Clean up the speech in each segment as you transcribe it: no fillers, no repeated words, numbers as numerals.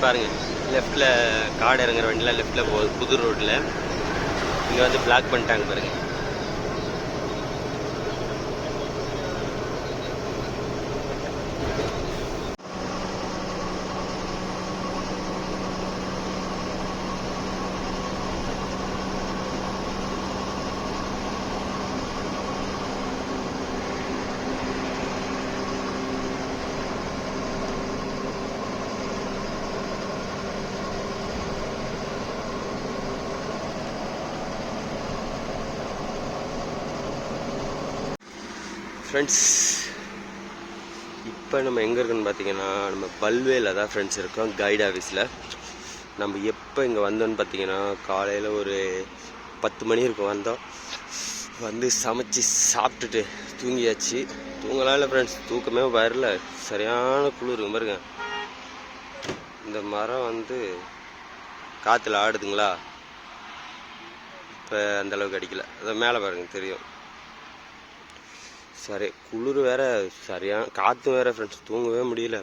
பாருங்கள், லெஃப்ட்டில் காடு இறங்குற வண்டியில் லெஃப்ட்டில் போகுது புது ரோட்டில். இங்கே வந்து பிளாக் பண்ணிட்டாங்க பாருங்கள். ஃப்ரெண்ட்ஸ், இப்போ நம்ம எங்கே இருக்கோன்னு பார்த்தீங்கன்னா, நம்ம பல்வேல தான் ஃப்ரெண்ட்ஸ் இருக்கோம், கைட் ஆஃபீஸில். நம்ம எப்போ இங்கே வந்தோன்னு பார்த்தீங்கன்னா, காலையில் ஒரு 10 மணி இருக்கும். வந்தோம், வந்து சமைச்சி சாப்பிட்டுட்டு தூங்கியாச்சு. தூங்கலாம் இல்லை ஃப்ரெண்ட்ஸ், தூக்கமே வரல, சரியான குளிர் பாருங்க. இந்த மரம் வந்து காற்றுல ஆடுதுங்களா, இப்போ அந்தளவுக்கு அடிக்கலை. அதை மேலே பாருங்க தெரியும். சரி, குளிர் வேறு, சரியான காற்று வேறு ஃப்ரெண்ட்ஸ், தூங்கவே முடியல.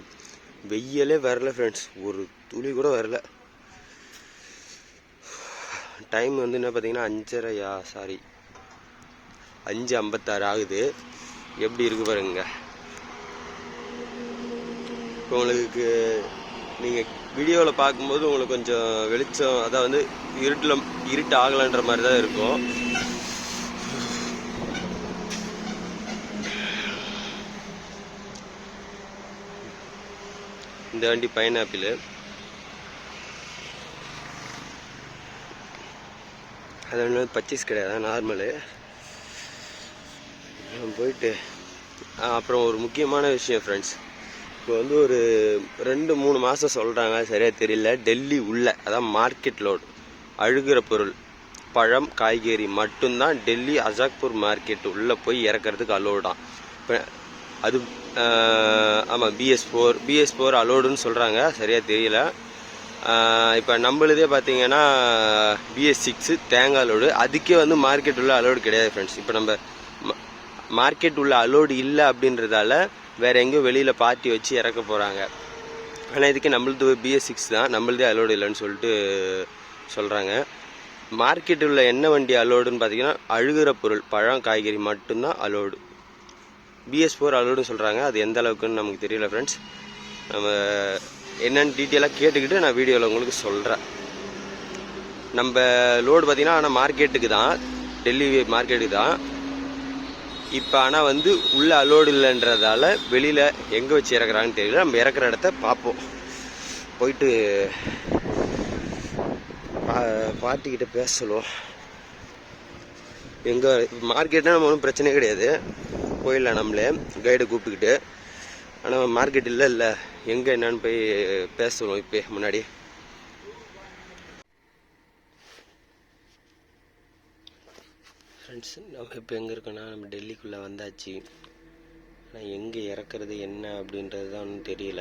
வெயிலே வரல ஃப்ரெண்ட்ஸ், ஒரு துளி கூட வரல. டைம் வந்து என்ன பார்த்தீங்கன்னா 5:56 ஆகுது. எப்படி இருக்கு பாருங்க. இப்போ உங்களுக்கு நீங்கள் வீடியோவில் பார்க்கும்போது உங்களுக்கு கொஞ்சம் வெளிச்சம், அதாவது வந்து இருட்டு ஆகலைன்ற மாதிரி தான் இருக்கும். இந்த வண்டி பைனாப்பிள். அது வந்து பர்ச்சேஸ் கிடையாது, நார்மலு. போயிட்டு அப்புறம் ஒரு முக்கியமான விஷயம் ஃப்ரெண்ட்ஸ், இப்போ வந்து ஒரு 2-3 மாதம் சொல்கிறாங்க, சரியாக தெரியல. டெல்லி உள்ள, அதான் மார்க்கெட் லோடு அழுகிற பொருள், பழம், காய்கறி மட்டும்தான் டெல்லி அஜாக்பூர் மார்க்கெட் உள்ளே போய் இறக்கிறதுக்கு அலோடான். இப்போ அது ஆமாம், BS4 அலோடுன்னு சொல்கிறாங்க, சரியாக தெரியல. இப்போ நம்மளுதே பார்த்தீங்கன்னா BS6 தேங்காய் அலோடு, அதுக்கே வந்து மார்க்கெட் உள்ள அலோடு கிடையாது ஃப்ரெண்ட்ஸ். இப்போ நம்ம மார்க்கெட் உள்ள அலோடு இல்லை அப்படின்றதால வேறு எங்கேயும் வெளியில் பார்ட்டி வச்சு இறக்க போகிறாங்க. ஆனால் இதுக்கு நம்மளது BS6 தான், நம்மளதே அலோடு இல்லைன்னு சொல்லிட்டு சொல்கிறாங்க. மார்க்கெட் உள்ள என்ன வண்டி அலோடுன்னு பார்த்தீங்கன்னா அழுகிற பொருள், பழம், காய்கறி மட்டும்தான் அலோடு. BS4 அலோடுன்னு சொல்கிறாங்க, அது எந்த அளவுக்குன்னு நமக்கு தெரியல ஃப்ரெண்ட்ஸ். நம்ம என்னென்னு டீட்டெயிலாக கேட்டுக்கிட்டு நான் வீடியோவில் உங்களுக்கு சொல்கிறேன். நம்ம லோடு பார்த்திங்கன்னா ஆனால் மார்க்கெட்டுக்கு தான், டெல்லி மார்க்கெட்டுக்கு தான். இப்போ ஆனால் வந்து உள்ள அலோடு இல்லைன்றதால வெளியில் எங்கே வச்சு இறக்குறாங்கன்னு தெரியல. நம்ம இறக்குற இடத்த பார்ப்போம். போயிட்டு பார்ட்டிக்கிட்ட பேச சொல்லுவோம். எங்கே மார்க்கெட்னா நம்ம ஒன்றும் பிரச்சனையே கிடையாது, போயிடலாம் நம்மளே கைடை கூப்பிட்டுக்கிட்டு. ஆனால் மார்க்கெட் இல்லை எங்கே என்னன்னு போய் பேச சொல்லுவோம். இப்போ முன்னாடி ஃப்ரெண்ட்ஸ், நம்ம இப்போ எங்கே இருக்கோன்னா நம்ம டெல்லிக்குள்ளே வந்தாச்சு. ஆனால் எங்கே இறக்குறது என்ன அப்படின்றது தான் ஒன்றும் தெரியல.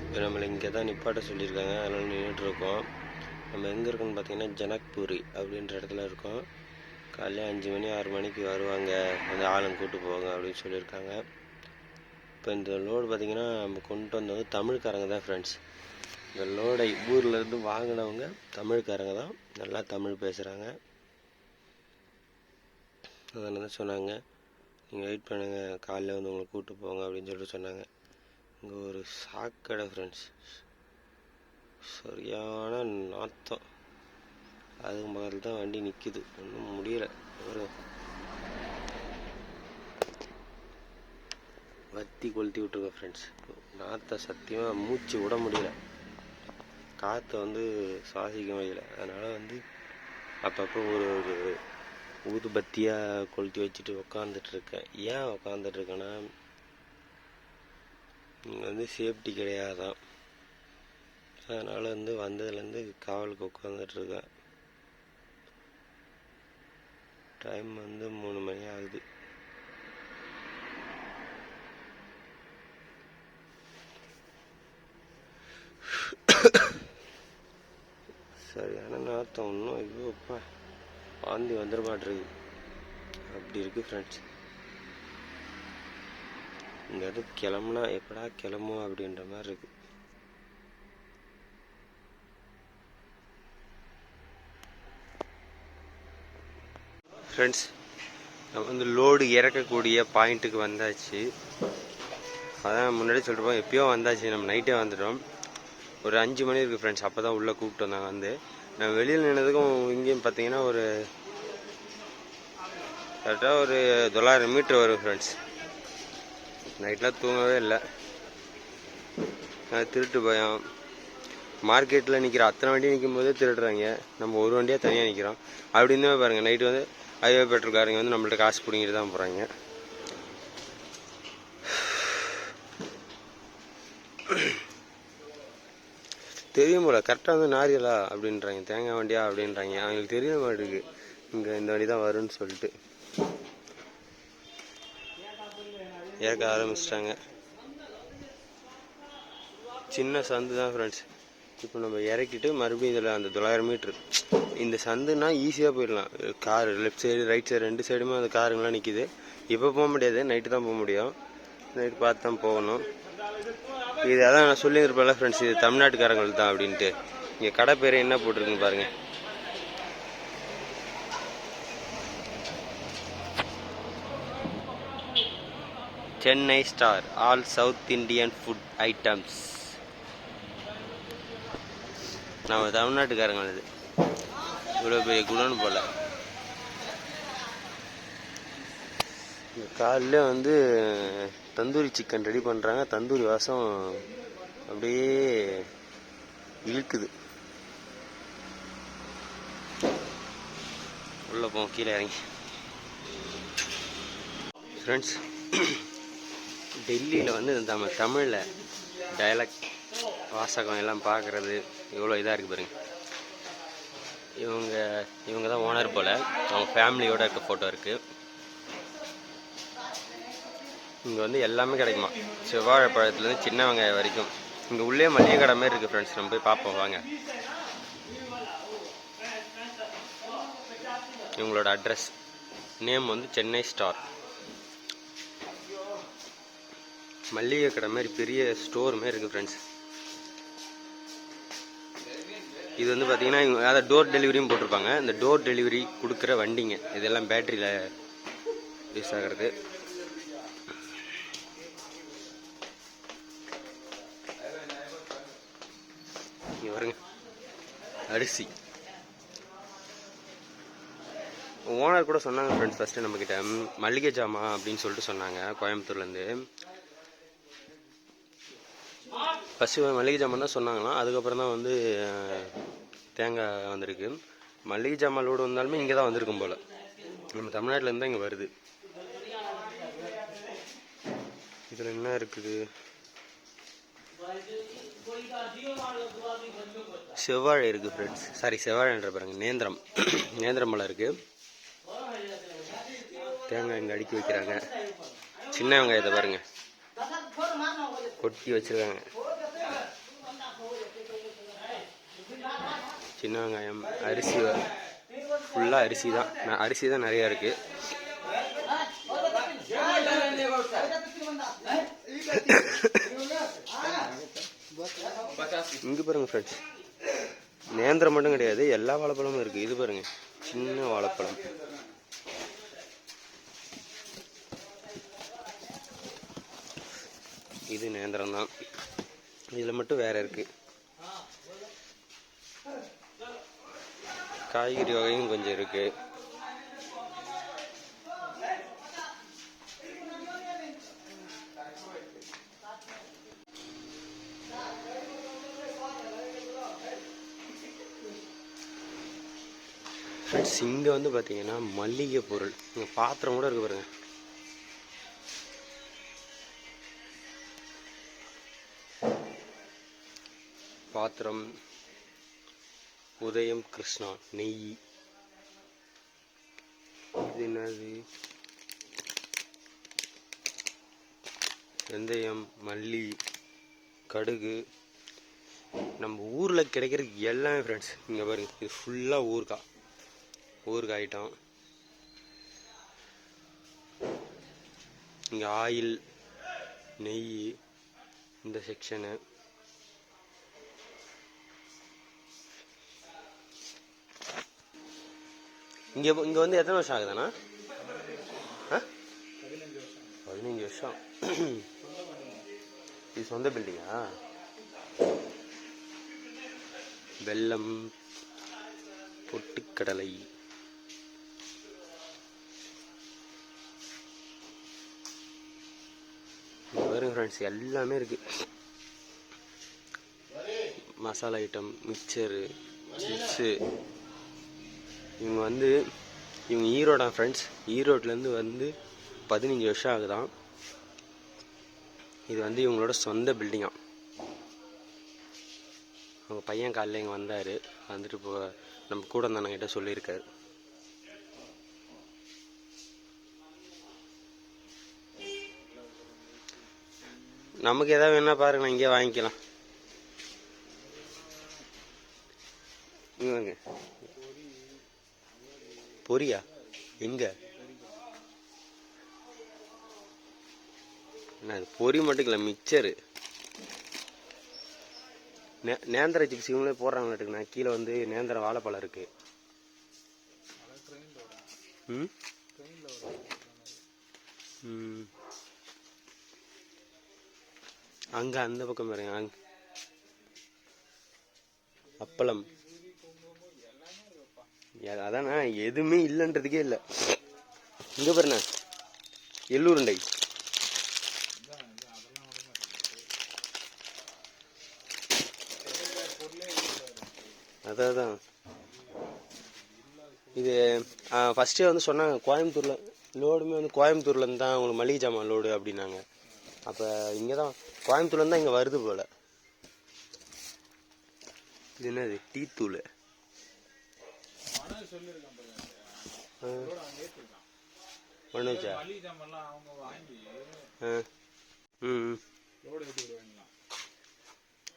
இப்போ நம்மளை இங்கே தான் நிப்பாட்ட சொல்லியிருக்காங்க, அதனால் நின்றுட்டுருக்கோம். நம்ம எங்கே இருக்கோன்னு பார்த்தீங்கன்னா ஜனக்பூரி அப்படின்ற இடத்துல இருக்கோம். காலையில் 5 மணி 6 மணிக்கு வருவாங்க, அந்த ஆளுங்க கூப்பிட்டு போவாங்க அப்படின்னு சொல்லியிருக்காங்க. இப்போ இந்த லோடு பார்த்திங்கன்னா நம்ம கொண்டு வந்தது தமிழ்காரங்க தான் ஃப்ரெண்ட்ஸ். இந்த லோடை ஊர்லேருந்து வாங்கினவங்க தமிழ்காரங்க தான், நல்லா தமிழ் பேசுகிறாங்க. அதனால தான் சொன்னாங்க, நீங்கள் வெயிட் பண்ணுங்கள், காலையில் வந்து உங்களை கூப்பிட்டு போங்க அப்படின்னு சொல்லிட்டு சொன்னாங்க. இங்கே ஒரு சாக்கடை ஃப்ரெண்ட்ஸ், சரியான நாத்தம். அதுக்கு பக்கத்தில் தான் வண்டி நிற்கிது, ஒன்றும் முடியலை. வத்தி கொளுத்தி விட்டுருக்கோம் ஃப்ரெண்ட்ஸ். நாற்றை சத்தியமாக மூச்சு விட முடியல, காற்றை வந்து சுவாசிக்க முடியல. அதனால் வந்து அப்பப்போ ஒரு ஊதுபத்தியாக கொளுத்தி வச்சுட்டு உக்காந்துட்ருக்கேன். ஏன் உக்காந்துட்ருக்கேன்னா, இங்கே வந்து சேஃப்டி கிடையாதான். அதனால் வந்து வந்ததுலேருந்து காவலுக்கு உட்காந்துட்ருக்கேன். டைம் வந்து 3 மணி ஆகுது. சரியான நாத்தம், இன்னும் ஐயோப்பா வாந்தி வந்துட மாட்டிருக்கு, அப்படி இருக்குது ஃப்ரெண்ட்ஸ். இங்கேருந்து கிளம்புனா எப்படா கிளம்பும் அப்படின்ற மாதிரி இருக்கு. ஃப்ரெண்ட்ஸ், நம்ம வந்து லோடு இறக்கக்கூடிய பாயிண்ட்டுக்கு வந்தாச்சு. அதான் முன்னாடி சொல்லிருப்போம், எப்பயோ வந்தாச்சு. நம்ம நைட்டே வந்துட்டோம். ஒரு 5 மணி இருக்குது ஃப்ரெண்ட்ஸ். அப்போ தான் உள்ளே கூப்பிட்டு வந்தாங்க. வந்து நான் வெளியில் நின்னதுக்கும் இங்கேயும் பார்த்தீங்கன்னா ஒரு கரெக்டாக ஒரு 900 மீட்ரு வரும் ஃப்ரெண்ட்ஸ். நைட்லாம் தூங்கவே இல்லை. திருட்டு பயம். மார்க்கெட்டில் நிற்கிற அத்தனை வண்டி நிற்கும் போதே திருடுறாங்க. நம்ம ஒரு வண்டியாக தனியாக நிற்கிறோம். அப்படின்னு பாருங்கள், நைட்டு வந்து ஹைவே பெட்ரோல்காரங்க வந்து நம்மள்ட்ட காசு பிடிங்கிட்டு தான் போகிறாங்க. தெரியும் போல கரெக்டாக வந்து நாரியலா அப்படின்றாங்க, தேங்காய் வண்டியா அப்படின்றாங்க. அவங்களுக்கு தெரிய மாட்டேங்குது இங்கே இந்த வண்டி தான் வரும்னு சொல்லிட்டு ஏற்க ஆரம்பிச்சிட்டாங்க. சின்ன சந்து தான் ஃப்ரெண்ட்ஸ். இப்போ நம்ம இறக்கிட்டு மறுபடியும் இதில் அந்த 900 மீட்ரு இந்த சந்துனா ஈஸியாக போயிடலாம். Car left side right side 2 சைடுமே அந்த காருங்கெலாம் நிற்கிது. இப்போ போக முடியாது, நைட்டு தான் போக முடியும். நைட்டு பார்த்து தான் போகணும். இது அதான் நான் சொல்லியிருப்பேன்ல ஃப்ரெண்ட்ஸ், இது தமிழ்நாட்டுக்காரங்களுக்கு தான் அப்படின்ட்டு. இங்கே கடை பேர் என்ன போட்டிருக்குன்னு பாருங்கள். Chennai star all south Indian food items. நம்ம தமிழ்நாட்டுக்காரங்க இது. இவ்வளோ பெரிய குடோன்னு போல். காலையில் வந்து தந்தூரி சிக்கன் ரெடி பண்ணுறாங்க. தந்தூரி வாசம் அப்படியே இழுக்குது. உள்ளே போவோம், கீழே இறங்கி. ஃப்ரெண்ட்ஸ், டெல்லியில் வந்து நம்ம தமிழில் டயலாக்ட் வாசகம் எல்லாம் பார்க்குறது எவ்வளோ இதாக இருக்குது பாருங்க. இவங்க தான் ஓனர் போல். அவங்க ஃபேமிலியோடு இருக்க ஃபோட்டோ இருக்குது. இங்கே வந்து எல்லாமே கிடைக்குமா, செவ்வாழைப்பழத்துலேருந்து சின்ன வெங்காயம் வரைக்கும். இங்கே உள்ளே மளிகை கடை மாதிரி இருக்குது ஃப்ரெண்ட்ஸ். நம்ம போய் பார்ப்போம் வாங்க. இவங்களோட அட்ரஸ் நேம் வந்து சென்னை ஸ்டார். மளிகை கடை மாதிரி பெரிய ஸ்டோர் மாதிரி இருக்குது ஃப்ரெண்ட்ஸ். இது வந்து பார்த்தீங்கன்னா அதாவது டோர் டெலிவரியும் போட்டிருப்பாங்க. இந்த டோர் டெலிவரி கொடுக்குற வண்டிங்க இதெல்லாம் பேட்டரியில் யூஸ் ஆகிறது. இங்கே வருங்க, அரிசி. ஓனர் கூட சொன்னாங்க ஃப்ரெண்ட்ஸ், ஃபஸ்ட்டு நம்மக்கிட்ட மளிகை ஜாமான் அப்படின்னு சொல்லிட்டு சொன்னாங்க. கோயம்புத்தூர்லேருந்து ஃபஸ்ட்டு மளிகை ஜாமான் தான் சொன்னாங்களாம். அதுக்கப்புறம் தான் வந்து தேங்காய் வந்திருக்கு. மளிகை ஜாமான் லோடு வந்தாலுமே இங்கே தான் வந்திருக்கும் போல். நம்ம தமிழ்நாட்டிலேருந்து தான் இங்கே வருது. இதில் என்ன இருக்குது? செவ்வாழை இருக்குது ஃப்ரெண்ட்ஸ். சாரி, செவ்வாழைன்ற பாருங்க, நேந்திரம். நேந்திரம் பழம் இருக்குது. தேங்காய் இங்கே அடுக்கி வைக்கிறாங்க. சின்ன வெங்காயத்தை பாருங்க கொட்டி வச்சுருக்காங்க. சின்ன வெங்காயம், அரிசி, ஃபுல்லாக அரிசி தான். அரிசி தான் நிறையா இருக்குது. இங்கே பாருங்கள் ஃப்ரெண்ட்ஸ், நேந்திரம் மட்டும் கிடையாது, எல்லா வாழைப்பழமும் இருக்குது. இது பாருங்கள், சின்ன வாழைப்பழம். இது நேந்திரம் தான். இதில் மட்டும் வேறு இருக்குது. காய்கறி வகையும் கொஞ்சம் இருக்குது. ஃப்ரெண்ட்ஸ், இங்கே வந்து பார்த்தீங்கன்னா மல்லிகை பொருள், இங்கே பாத்திரம் கூட இருக்குது பாருங்க. பாத்திரம், உதயம் கிருஷ்ணா நெய். இது என்னது? வெந்தயம், மல்லி, கடுகு. நம்ம ஊரில் கிடைக்கிற எல்லாமே ஃப்ரெண்ட்ஸ் இங்கே பாருங்க. இது ஃபுல்லாக ஊறுகாய் ஐட்டம். இங்கே ஆயில், நெய் இந்த செக்ஷனு. இங்கே இங்கே வந்து எத்தனை வருஷம் ஆகுதுண்ணா? 15 வருஷம். இது சொந்த பில்டிங்கா? வெல்லம், பொட்டுக்கடலை, பாருங்க ஃப்ரெண்ட்ஸ், எல்லாமே இருக்கு. Masala item, mixture, chips. இவங்க ஈரோடா ஃப்ரெண்ட்ஸ். ஈரோட்லேருந்து வந்து 15 வருஷம் ஆகுதான். இது வந்து இவங்களோட சொந்த பில்டிங்கா. அவங்க பையன் காலையில் இங்கே வந்தார். வந்துட்டு இப்போ நம்ம கூட கிட்ட சொல்லியிருக்காரு. நமக்கு எதாவது வேணா பாருங்க, இங்கே வாங்கிக்கலாம். இங்கே பொரியா எங்க? அது பொரி மட்டும் இல்லை, மிக்சரு, நேந்திர சிப்ஸ் இவங்களே போடுறாங்களாட்டுக்குண்ணா. கீழே வந்து நேந்திர வாழைப்பழம் இருக்கு. அங்க அந்த பக்கம் பாருங்க, அப்பளம். அதாண்ணா, எதுவுமே இல்லைன்றதுக்கே இல்லை. இங்க பாருண்ணா, எள்ளுருண்டை. அதான் இது ஃபஸ்ட்டே வந்து சொன்னாங்க, கோயம்புத்தூரில் லோடுமே வந்து கோயம்புத்தூர்லேருந்து தான் உங்களுக்கு மளிகை ஜாமான் லோடு அப்படின்னாங்க. அப்போ இங்கே தான் கோயம்புத்தூர்லேருந்து தான் இங்கே வருது போல். இது என்னது? டீ தூள்.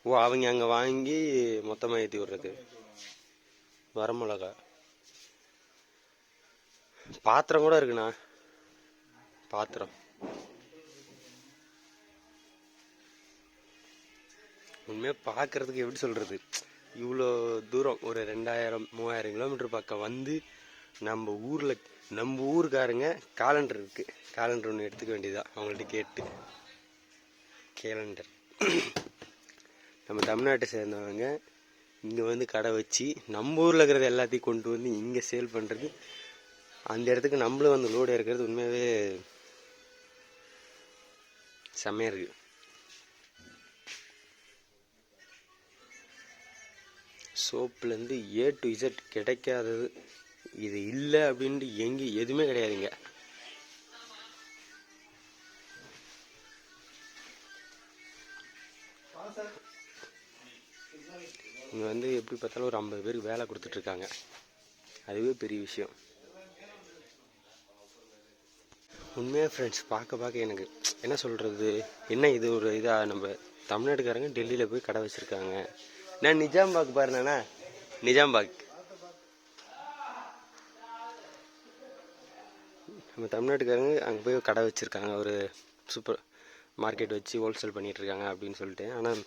ஓ, அவங்க அங்கே வாங்கி மொத்தமாக ஏற்றி விடுறது. வரமிளகா, பாத்திரம் கூட இருக்குண்ணா. பாத்திரம் உண்மையாக பார்க்கறதுக்கு எப்படி சொல்கிறது, இவ்வளோ தூரம் ஒரு 2000-3000 கிலோமீட்டர் பக்கம் வந்து நம்ம ஊருக்காரங்க காலண்டர் இருக்குது. காலண்டர் ஒன்று எடுத்துக்க வேண்டியதுதான் அவங்கள்ட்ட கேட்டு. கேலண்டர் நம்ம தமிழ்நாட்டை சேர்ந்தவங்க இங்கே வந்து கடை வச்சு நம்ம ஊரில் இருக்கிறது எல்லாத்தையும் கொண்டு வந்து இங்கே சேல் பண்ணுறது. அந்த இடத்துக்கு நம்மளும் வந்து லோடு இருக்கிறது உண்மையாகவே செம்மையாக இருக்குது. சோப்புலேருந்து A to Z கிடைக்காதது இது இல்லை அப்படின்ட்டு எங்கேயும் எதுவுமே கிடையாதுங்க. இங்கே வந்து எப்படி பார்த்தாலும் ஒரு 50 பேருக்கு வேலை கொடுத்துட்ருக்காங்க. அதுவே பெரிய விஷயம் உண்மையாக ஃப்ரெண்ட்ஸ். பார்க்க எனக்கு என்ன சொல்கிறது, என்ன இது ஒரு இதாக நம்ம தமிழ்நாட்டுக்காரங்க டெல்லியில் போய் கடை வச்சுருக்காங்க. நான் நிஜாம்பாக் பாருண்ணா, நிஜாம்பாக் நம்ம தமிழ்நாட்டுக்காரங்க அங்கே போய் கடை வச்சுருக்காங்க, ஒரு சூப்பர் மார்க்கெட் வச்சு ஹோல்சேல் பண்ணிகிட்ருக்காங்க அப்படின்னு சொல்லிட்டு. ஆனால்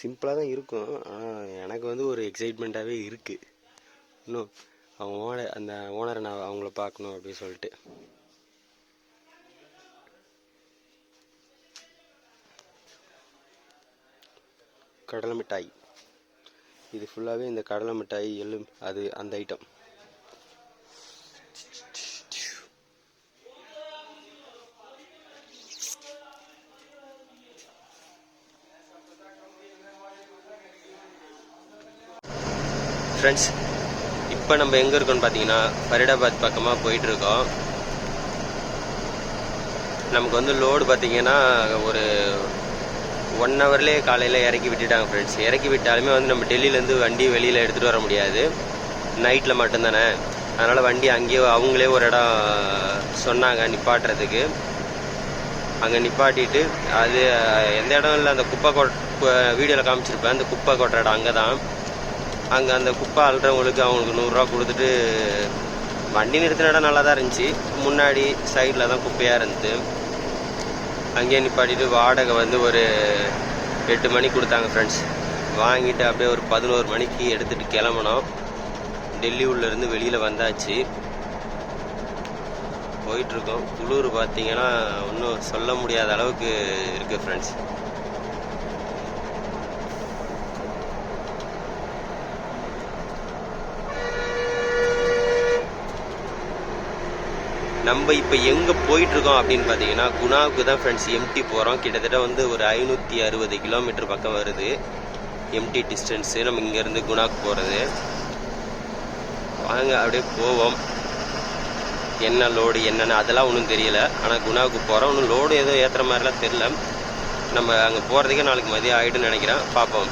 சிம்பிளாக தான் இருக்கும். ஆனால் எனக்கு வந்து ஒரு எக்ஸைட்மெண்ட்டாகவே இருக்குது. இன்னும் அவங்க அந்த ஓனரை நான் அவங்கள பார்க்கணும் அப்படின்னு சொல்லிட்டு. கடலை மிட்டாய், இது ஃபுல்லாகவே இந்த கடலை மிட்டாய் அது அந்த ஐட்டம். ஃப்ரெண்ட்ஸ், இப்போ நம்ம எங்கே இருக்கோம்னு பார்த்தீங்கன்னா ஃபரிதாபாத் பக்கமாக போயிட்டுருக்கோம். நமக்கு வந்து லோடு பார்த்தீங்கன்னா ஒரு 1 ஹவர்லேயே காலையில் இறக்கி விட்டுட்டாங்க ஃப்ரெண்ட்ஸ். இறக்கி விட்டாலுமே வந்து நம்ம டெல்லியிலேருந்து வண்டி வெளியில் எடுத்துகிட்டு வர முடியாது, நைட்டில் மட்டும்தானே. அதனால் வண்டி அங்கேயே அவங்களே ஒரு இடம் சொன்னாங்க நிப்பாட்டுறதுக்கு. அங்கே நிப்பாட்டிட்டு அது எந்த இடம் இல்லை, அந்த குப்பை வீடியோவில் காமிச்சிருப்பேன், அந்த குப்பை கொட்டுற இடம் அங்கே தான். அங்கே அந்த குப்பை அள்ளுறவங்களுக்கு அவங்களுக்கு 100 ரூபா கொடுத்துட்டு வண்டி நிறுத்தின இடம் நல்லா தான் இருந்துச்சு. முன்னாடி சைடில் தான் குப்பையாக இருந்தது. அங்கேயே நிப்பாட்டிட்டு வாடகை வந்து ஒரு 8 மணிக்கு கொடுத்தாங்க ஃப்ரெண்ட்ஸ். வாங்கிட்டு அப்படியே ஒரு 11 மணிக்கு எடுத்துகிட்டு கிளம்புனோம். டெல்லி உள்ளேருந்து வெளியில் வந்தாச்சு, போயிட்டுருக்கோம். குளிர் பார்த்தீங்கன்னா ஒன்றும் சொல்ல முடியாத அளவுக்கு இருக்குது ஃப்ரெண்ட்ஸ். நம்ம இப்போ எங்கே போயிட்டுருக்கோம் அப்படின்னு பார்த்தீங்கன்னா குணாவுக்கு தான் ஃப்ரெண்ட்ஸ். எம்டி போகிறோம். கிட்டத்தட்ட வந்து ஒரு 560 கிலோமீட்டர் பக்கம் வருது எம்டி டிஸ்டன்ஸு நம்ம இங்கேருந்து குணாவுக்கு போகிறது. வாங்க அப்படியே போவோம். என்ன லோடு என்னென்னு அதெல்லாம் ஒன்றும் தெரியல. ஆனால் குணாவுக்கு போகிறோம். ஒன்றும் லோடு எதுவும் ஏற்றுற மாதிரிலாம் தெரில. நம்ம அங்கே போகிறதுக்கே நாளைக்கு மதியம் ஆகிடுன்னு நினைக்கிறேன். பார்ப்போம்.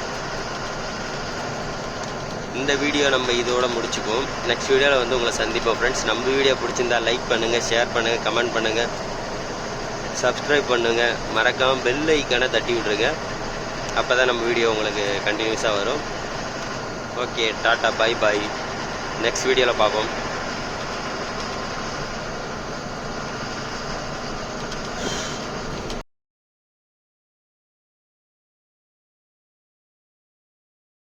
இந்த வீடியோ நம்ம இதோட முடிச்சுப்போம். நெக்ஸ்ட் வீடியோவில் வந்து உங்களை சந்திப்போம் ஃப்ரெண்ட்ஸ். நம்ம வீடியோ பிடிச்சிருந்தா லைக் பண்ணுங்கள், ஷேர் பண்ணுங்கள், கமெண்ட் பண்ணுங்கள், சப்ஸ்கிரைப் பண்ணுங்கள். மறக்காமல் பெல் ஐக்கானை தட்டி விட்ருங்க. அப்போ தான் நம்ம வீடியோ உங்களுக்கு கண்டினியூஸாக வரும். Okay, tata, bye bye. Next வீடியோவில் பார்ப்போம்.